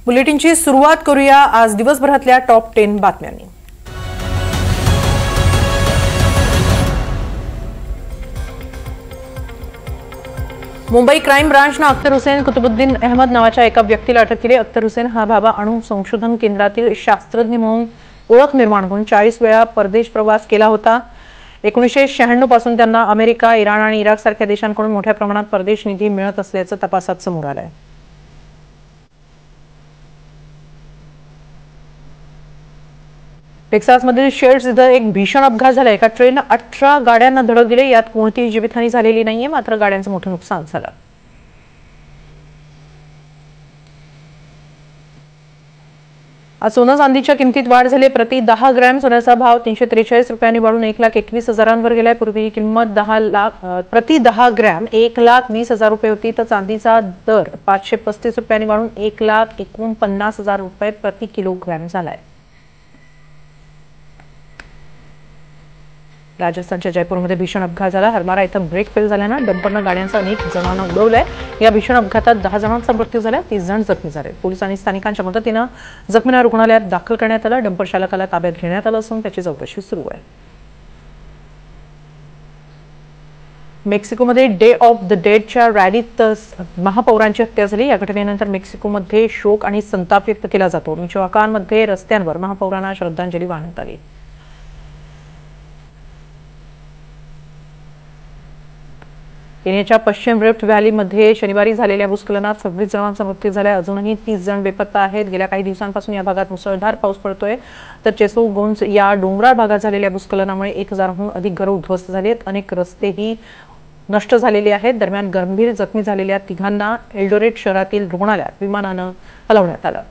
बुलेटिनची सुरुवात करूया आज दिवसभरातल्या टॉप 10 बातम्यांनी। मुंबई क्राईम ब्रांचने अख्तर हुसेन कुतुबुद्दीन अहमद नावाच्या एका व्यक्तीला अटक केली। अख्तर हुसेन हा भाभा अणु संशोधन केंद्रातील शास्त्रज्ञ म्हणून ओळख निर्माण करून 40 वेळा परदेश प्रवास केला होता। 1996 पासून त्यांना अमेरिका, इराण आणि इराक सारख्या देशांकडून मोठ्या प्रमाणात परदेश निधी मिळत असल्याचं तपासात समोर आलंय। टेक्सासमधील शेल्ड्स इथं एक भीषण अपघात झाला। एका ट्रेनने 18 गाड्यांना धडक दिली। यात कोणतीही जीवितहानी झालेली नाहीये, मात्र गाड्यांचं मोठं नुकसान झालं। आज सोनं चांदीच्या किमतीत वाढ झाली। प्रति 10 ग्रॅम सोन्याचा भाव 343 रुपयांनी वाढून 1,21,000 गेलाय। पूर्वी किंमत प्रति 10 ग्रॅम 1,20,000 रुपये होती, तर चांदीचा दर 535 रुपयांनी वाढून 1,49,000 रुपये प्रति किलोग्रॅम झालाय। राजस्थानच्या जयपूरमध्ये भीषण अपघात झाला। हरमारा इथं ब्रेक फेल झाल्यानं डंपरनं गाड्यांचा अनेक जणांना उडवलंय। या भीषण अपघातात 10 जणांचा मृत्यू झाला, 30 जण जखमी झाले। पोलिसांनी स्थानिकांच्या मदतीनं जखमींना रुग्णालयात दाखल करण्यात आलं। डंपर चालकाला ताब्यात घेण्यात आलं असून त्याची चौकशी सुरू आहे। मेक्सिकोमध्ये डे ऑफ द डेडच्या रॅलीत महापौरांची हत्या झाली। या घटनेनंतर मेक्सिकोमध्ये शोक आणि संताप व्यक्त केला जातो। मिचोआकानमध्ये रस्त्यांवर महापौरांना श्रद्धांजली वाहण्यात आली। केनियाच्या पश्चिम रिफ्ट व्हॅलीमध्ये शनिवारी झालेल्या भूस्खलनात 26 जणांचा मृत्यू झाला। अजूनही 30 जण बेपत्ता आहेत। गेल्या काही दिवसांपासून या भागात मुसळधार पाऊस पडतोय, तर चेसोगोन्स या डोंगराळ भागात झालेल्या भूस्खलनामुळे 1000हून अधिक घरं उद्ध्वस्त झाली आहेत। अनेक रस्तेही नष्ट झालेले आहेत। दरम्यान गंभीर जखमी झालेल्या 3घांना एल्डोरेट शहरातील रुग्णालयात विमानानं हलवण्यात आलं।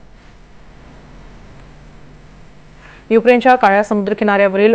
युक्रेनच्या काळ्या समुद्र किनाऱ्यावरील